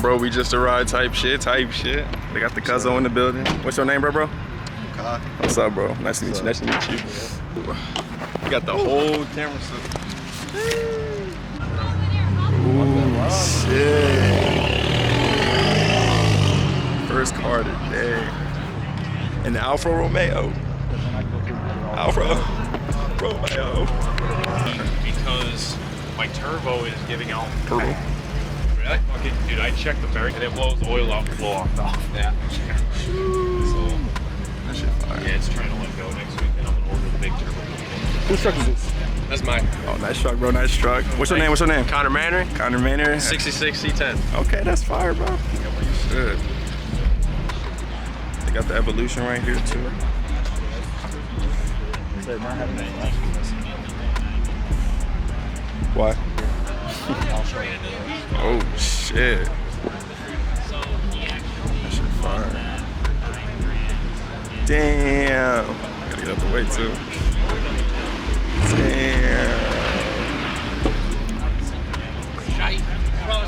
bro, we just arrived type shit. They got the Cuzzo in the building. What's your name, bro? Kai. What's up, bro? Nice to meet you. Nice to meet you. We got the whole camera system. Ooh, shit. First car today. And the Alfa Romeo. Romeo. Because my turbo is giving out. Turbo? Really? Fucking, dude, I checked the bearing and it blows the oil out and blow off. Yeah. So, That shit fire. yeah, it's trying to let go next week and I'm gonna order the big turbo. Whose truck is this? That's mine. Oh, nice truck, bro. Nice truck. What's your name? Connor Manor. Connor Manor. 66 C10. Okay, that's fire, bro. You should. They got the Evolution right here, too. Why? Oh, shit. That shit fire. Damn. Gotta get out the way, too. Damn.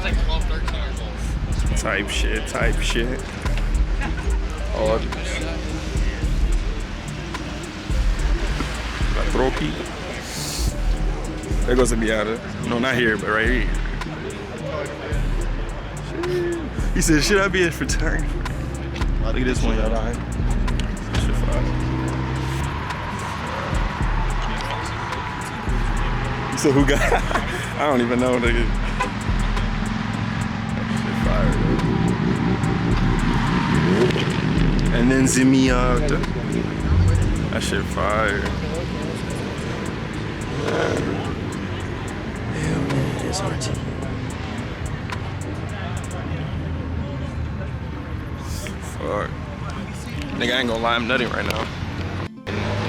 Like 12, 13 years old. Type shit. Oh, La Tropi. There goes the Miata. No, not here, but right here. He said, should I be a fraternity? Look at this one, y'all. Shit fire. He said, who got? I don't even know, nigga. And then Zimiata. That shit fire. Fuck. Nigga, I ain't gonna lie, I'm nutting right now.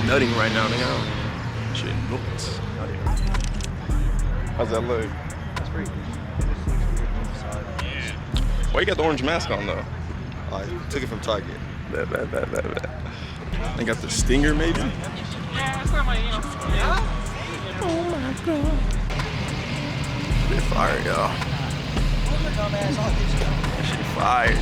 Nigga. Shit nuts. How's that look? That's pretty good. Why you got the orange mask on though? I took it from Target. That. They got the Stinger maybe? Yeah, that's not my, Oh my god. Shit fire, y'all. Shit fire.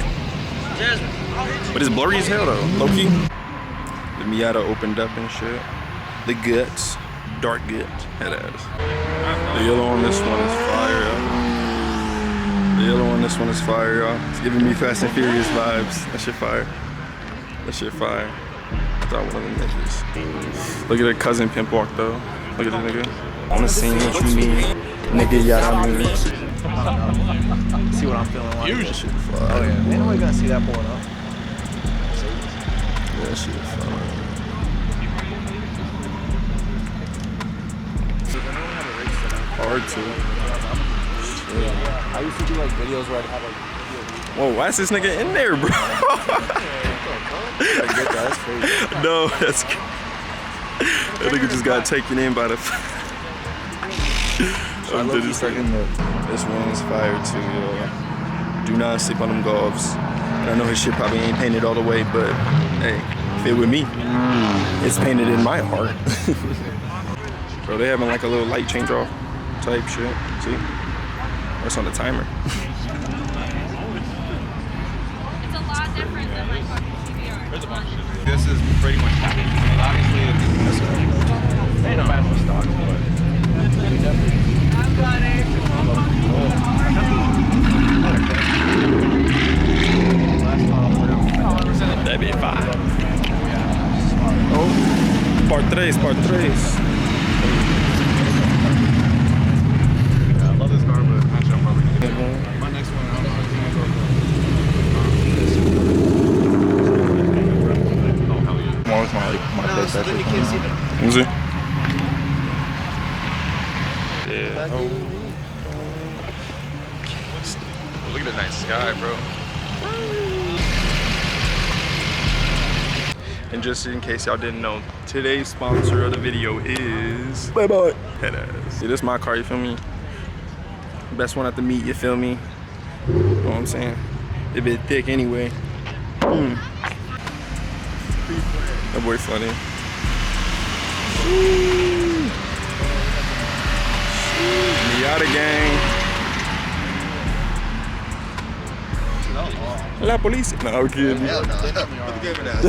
But it's blurry as hell though, low-key. The Miata opened up and shit. The guts, dark guts, head ass. The yellow on this one is fire, y'all. The yellow on this one is fire, y'all. It's giving me Fast and Furious vibes. That shit fire. I thought one of them niggas. Look at their cousin pimp walk though. Look at the nigga. On the scene, what you mean? Nigga, yada mean. See what I'm feeling like. That shit fire. Oh yeah, ain't nobody gonna see that boy though. Yeah, that shit fire. Hard to. I used to do like videos where I'd have like. Whoa, why is this nigga in there, bro? That's crazy. No, that's. That nigga just got taken in by the. This one's fire too, yo. Do not sleep on them golfs. And I know his shit probably ain't painted all the way, but hey, fit with me. It's painted in my heart. Bro, they having like a little light change off type shit. See? That's on the timer. It's a lot different than like CBR. This is pretty much happening. I mean, obviously, it's ain't no bad for stock, but That'd be 5. Oh, part 3. I love this car, but actually, I'm probably gonna get it. My next one, I don't know. Oh, hell yeah. More with my PlayStation. Is it? Yeah. Oh. Look at the night sky, bro. And just in case y'all didn't know, today's sponsor of the video is Bye-bye. Head ass. See, this is my car, you feel me? Best one at the meet, you feel me? You know what I'm saying? It bit thick anyway. That boy funny. Miata gang. La police. No, I'm kidding. Hell no. I'm giving that.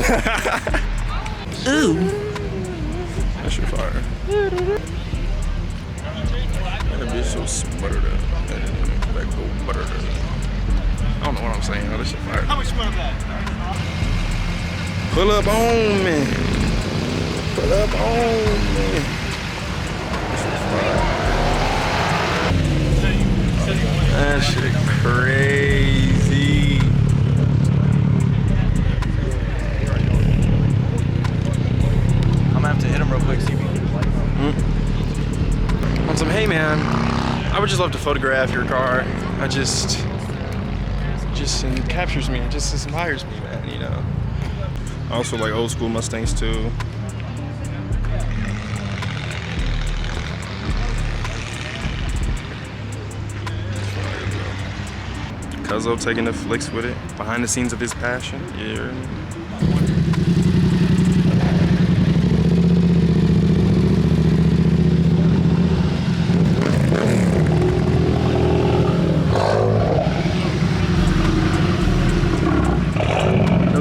Ooh. That shit fire. That bitch so smuttered up. That go buttered up. I don't know what I'm saying. Oh, this shit fire. How much smell that? Pull up on me. Pull up on me. This shit fire. That shit crazy. I'm gonna have to hit him real quick, see if he can On some, hey man, I would just love to photograph your car. It captures me, it just inspires me, man, you know. I also like old school Mustangs too. Cuzzo taking the flicks with it, behind the scenes of his passion, yeah.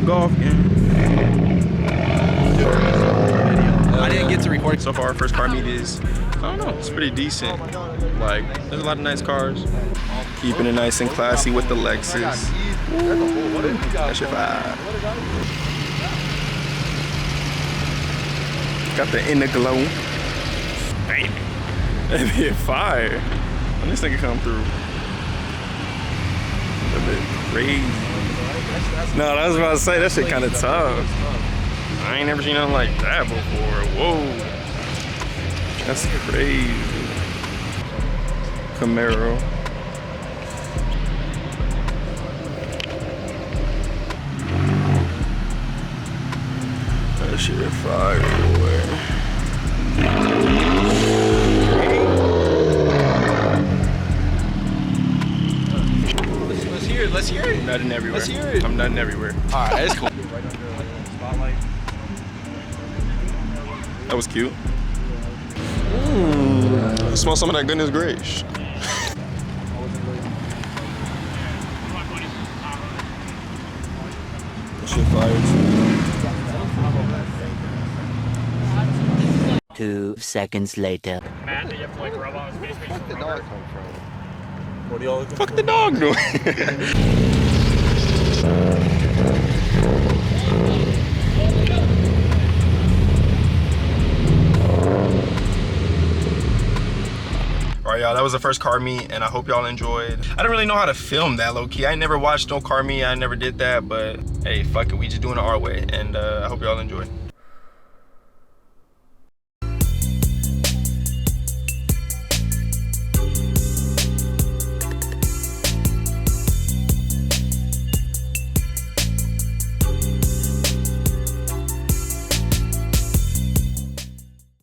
Golf game. I didn't get to record so far. First car meet is, I don't know, it's pretty decent. Like, there's a lot of nice cars. Keeping it nice and classy with the Lexus. That shit fire. Got the inner glow. Bam. That bit fire. When this nigga come through. That bit crazy. No, I was about to say, that shit kind of tough. I ain't never seen nothing like that before. Whoa. That's crazy. Camaro. That shit fire, boy. Let's hear it. I'm nutting everywhere. Let's hear it. I'm nutting everywhere. All right, that's cool. That was cute. Smell some of that goodness gracious. That shit fire too. 2 seconds later. Where the dog come from? What are y'all looking Fuck the dog doing? Alright y'all, that was the first car meet and I hope y'all enjoyed. I didn't really know how to film that low key. I never watched no car meet, I never did that, but hey, fuck it, we just doing it our way and I hope y'all enjoy.